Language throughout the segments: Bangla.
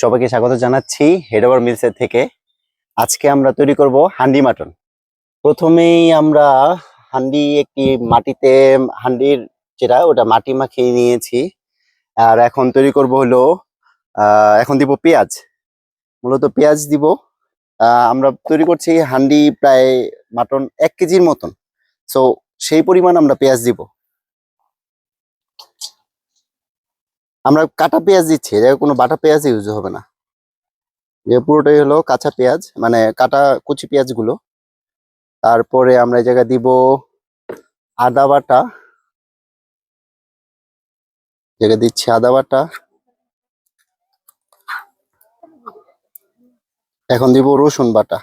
সবাইকে স্বাগত জানাচ্ছি হেড ওভার মিলসের থেকে। আজকে আমরা তৈরি করব হান্ডি মাটন। প্রথমেই আমরা একটি মাটিতে হান্ডির যেটা ওটা মাটি মাখিয়ে নিয়েছি। আর এখন তৈরি করব হলো এখন দিব পেঁয়াজ, মূলত পেঁয়াজ দিব। আমরা তৈরি করছি হান্ডি প্রায় মাটন 1 কেজির মতন, সো সেই পরিমাণ আমরা পেঁয়াজ দিব। আমরা কাটা পেঁয়াজ দিচ্ছি, এটা কোনো বাটা পেঁয়াজ ইউজ হবে না, যে পুরোটাই হলো কাঁচা পেঁয়াজ, মানে কাটা কুচি পেঁয়াজ গুলো। তারপরে আমরা এই জায়গায় দিব আদা বাটা, জায়গায় দিচ্ছি আদা বাটা। এখন দিব রসুন বাটা।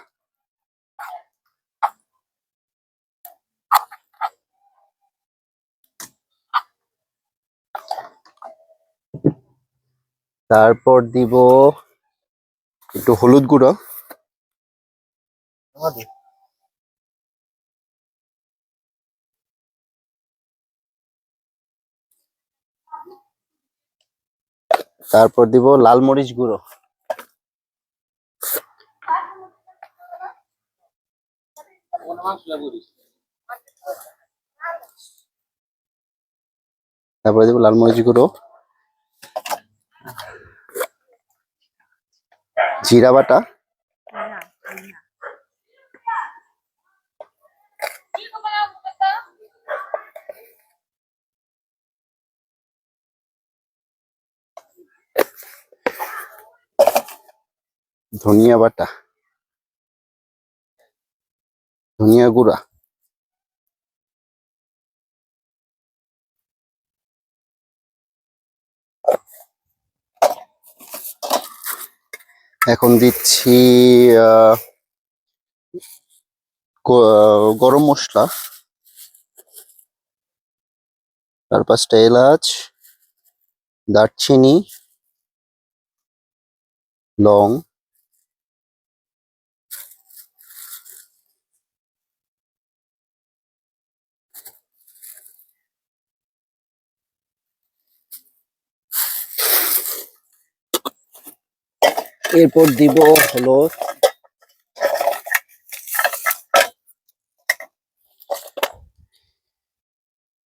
তারপর দিব একটু হলুদ গুঁড়ো, তারপর দিব লাল মরিচ গুঁড়ো, তারপরে দিব লাল মরিচ গুঁড়ো, জিরা বাটা, ধনিয়া বাটা, ধনিয়া গুঁড়া, এখন দিচ্ছি গরম মশলা, 4-5টা এলাচ, দারচিনি, লং, এরপর দিব হলো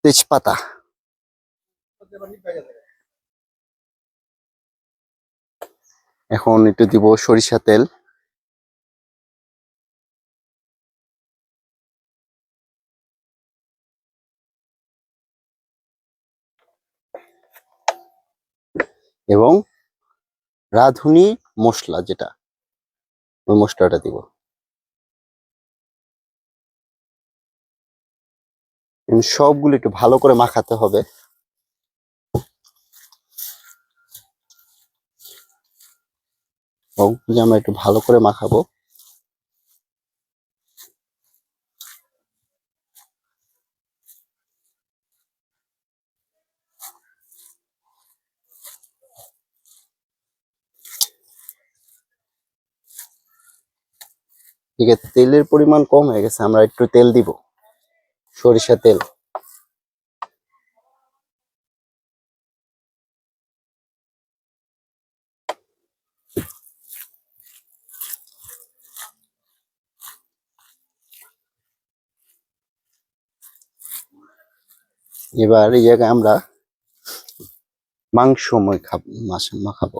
তেজপাতা। এখন একটু দিব সরিষা তেল, এবং রাঁধুনি মশলা, যেটা ওই মশলাটা দিব। সবগুলো একটু ভালো করে মাখাতে হবে। আমরা একটু ভালো করে মাখাবো। ঠিক আছে, তেলের পরিমাণ কম হয়ে গেছে, আমরা একটু তেল দিব, সরিষা তেল। এবার এই জায়গায় আমরা মাংস মাখাবো।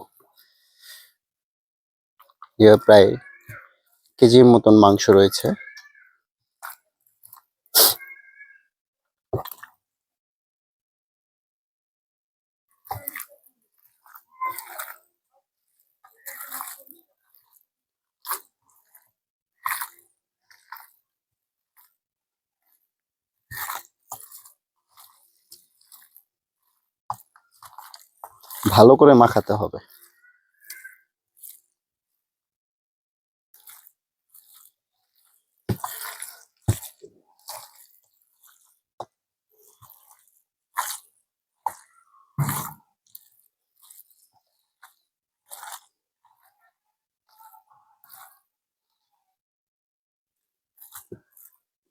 প্রায় কেজির মতন মাংস রয়েছে। ভালো করে মাখাতে হবে।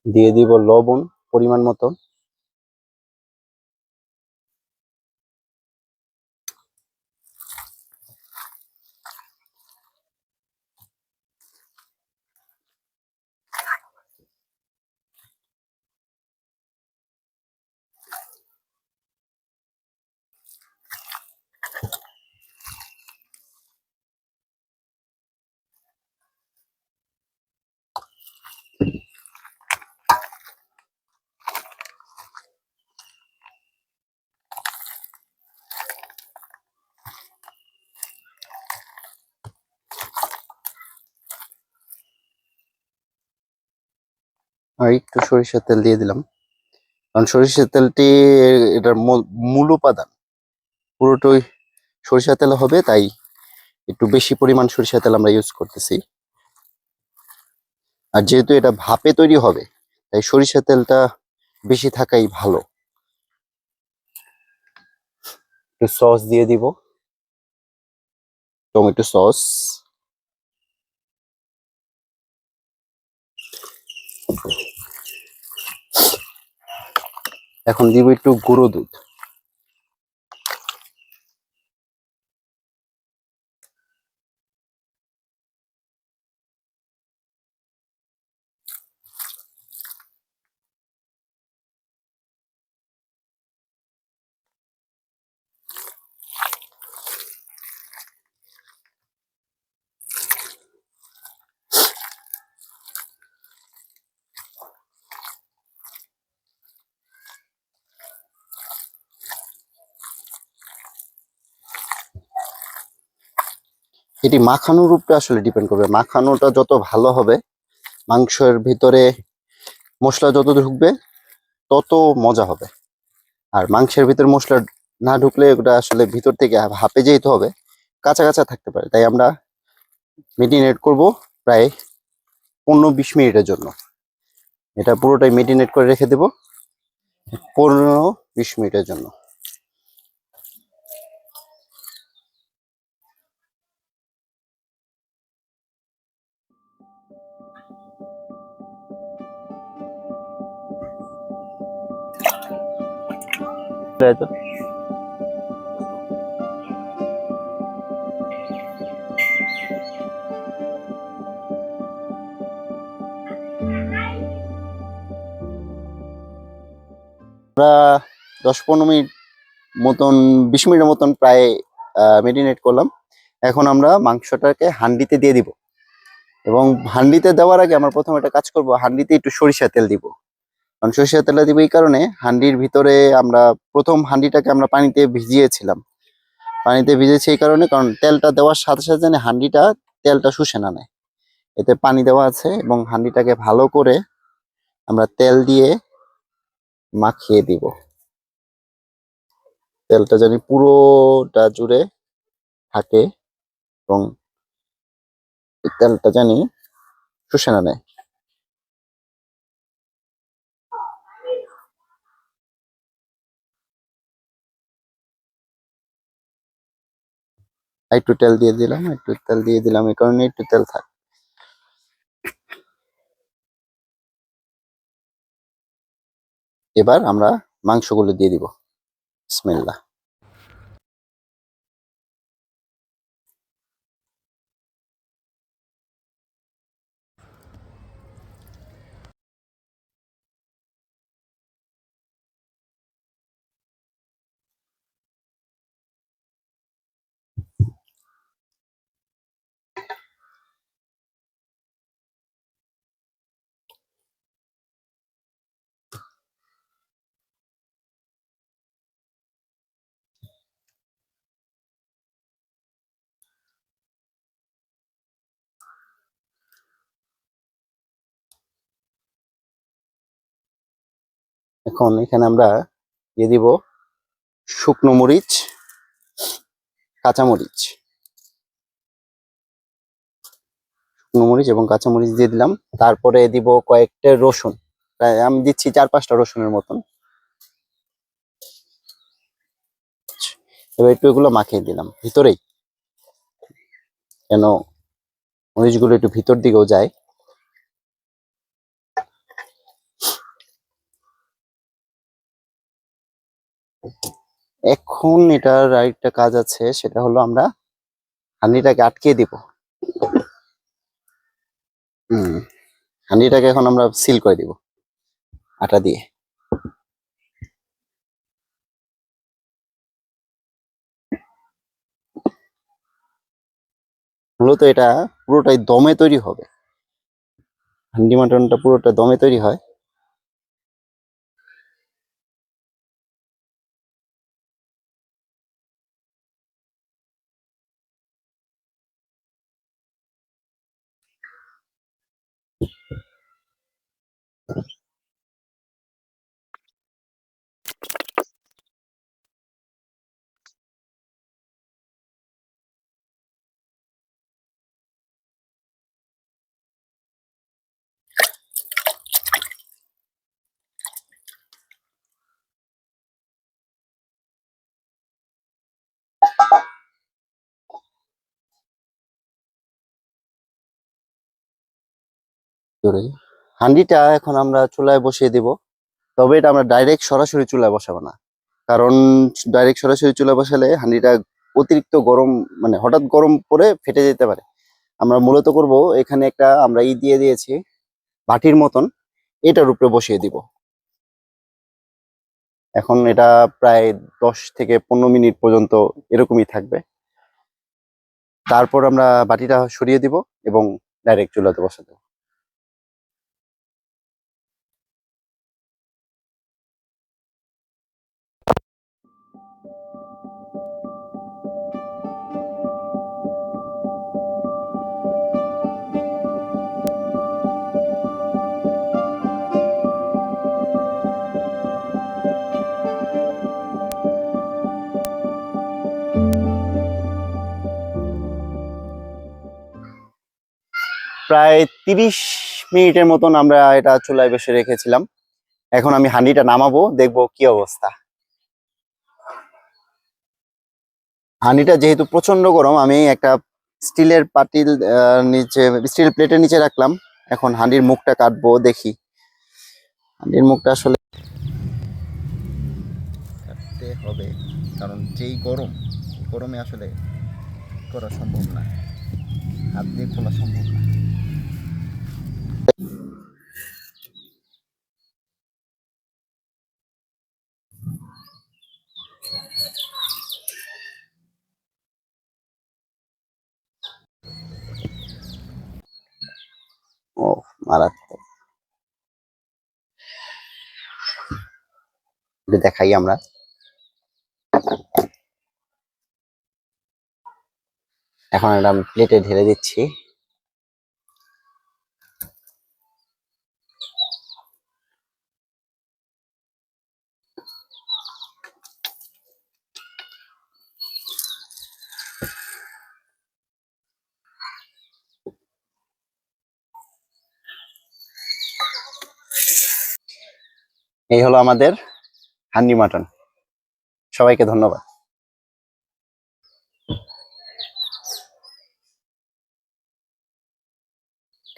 দিয়ে দিব লবণ পরিমাণ মতো, আর একটু সরিষার তেল দিয়ে দিলাম, কারণ সরিষার তেলটি এটার মূল উপাদান, পুরোটাই সরিষার তেল হবে, তাই একটু বেশি পরিমাণ সরিষার তেল আমরা ইউজ করতেছি। আর যেহেতু এটা ভাপে তৈরি হবে, তাই সরিষার তেলটা বেশি থাকাই ভালো। একটু সস দিয়ে দিব, টমেটো সস। এখন দিব একটু গুঁড়ো দুধ। এটি মাখানোর উপরে আসলে ডিপেন্ড করবে, মাখানোটা যত ভালো হবে, মাংসের ভিতরে মশলা যত ঢুকবে তত মজা হবে। আর মাংসের ভিতরে মশলা না ঢুকলে ওটা আসলে ভিতর থেকে ভাপে যেতে হবে, কাঁচা কাঁচা থাকতে পারে। তাই আমরা মেরিনেট করব প্রায় 15-20 মিনিটের জন্য। এটা পুরোটাই মেরিনেট করে রেখে দেব 15-20 মিনিটের জন্য। তাই তো। আমরা 10-15 মিনিট মতন, 20 মিনিটের মতন প্রায় মেরিনেট করলাম। এখন আমরা মাংসটাকে হান্ডিতে দিয়ে দিব, এবং হান্ডিতে দেওয়ার আগে আমরা প্রথমে একটা কাজ করব, হান্ডিতে একটু সরিষার তেল দিব। কারণ সরিষার তেলটা দিব এই কারণে, হান্ডির ভিতরে আমরা প্রথম হান্ডিটাকে আমরা পানিতে ভিজিয়েছিলাম, পানিতে ভিজেছি এই কারণে, কারণ তেলটা দেওয়ার সাথে সাথে যেন হান্ডিটা তেলটা শুষে না নেয়। এতে পানি দেওয়া আছে, এবং হান্ডিটাকে ভালো করে আমরা তেল দিয়ে মাখিয়ে দিব, তেলটা যেন পুরোটা জুড়ে থাকে, এবং এই তেলটা জানি শুষে না নেয়। একটু তেল দিয়ে দিলাম, একটু তেল দিয়ে দিলাম, এই কারণে একটু তেল থাক। এবার আমরা মাংসগুলো দিয়ে দিব। বিসমিল্লাহ। এখন এখানে আমরা দিয়ে দিব শুকনো মরিচ, কাঁচামরিচ, শুকনো মরিচ এবং কাঁচামরিচ দিয়ে দিলাম। তারপরে দিব কয়েকটা রসুন, প্রায় আমি দিচ্ছি 4-5টা রসুনের মতন। এবার একটু এগুলো মাখিয়ে দিলাম ভিতরেই, যেন মরিচগুলো একটু ভিতর দিকেও যায়। এখন এটার আরেকটা কাজ আছে, সেটা হলো আমরা হাঁড়িটাকে আটকে দিব। হাঁড়িটাকে এখন আমরা সিল করে দিব আটা দিয়ে। মূলত এটা পুরোটাই দমে তৈরি হবে, হান্ডি মাটনটা পুরোটা দমে তৈরি হয়। ধরে হাঁডিটা এখন আমরা চুলায় বসিয়ে দিব। তবে এটা আমরা ডাইরেক্ট সরাসরি চুলায় বসাবো না, কারণ ডাইরেক্ট সরাসরি চুলায় বসালে হাঁডিটা অতিরিক্ত গরম, মানে হঠাৎ গরম পড়ে ফেটে যেতে পারে। আমরা মূলত করব, এখানে একটা আমরা দিয়ে দিয়েছি বাটির মতন, এটার উপরে বসিয়ে দিব। এখন এটা প্রায় 10 থেকে 15 মিনিট পর্যন্ত এরকমই থাকবে। তারপর আমরা বাটিটা সরিয়ে দিব এবং ডাইরেক্ট চুলাতে বসাতে দেব। প্রায় 30 মিনিটের মতন আমরা এটা চুলায় বসে রেখেছিলাম। এখন আমি হাঁডিটা নামাবো, দেখবো কি অবস্থা। হাঁডিটা যেহেতু প্রচন্ড গরম, আমি একটা স্টিলের পাতিল নিচে, স্টিল প্লেটের নিচে রাখলাম। এখন হাঁডির মুখটা কাটবো, দেখি হাঁডির মুখটা আসলে কাটতে হবে, কারণ যেই গরম, গরমে আসলে করা সম্ভব না, হাত দিয়ে খোলা সম্ভব না। ও, মারাত্মক। এটা দেখাই আমরা। এখন এটা আমি প্লেটে ঢেলে দিচ্ছি। এই হলো আমাদের হান্ডি মাটন। সবাইকে ধন্যবাদ।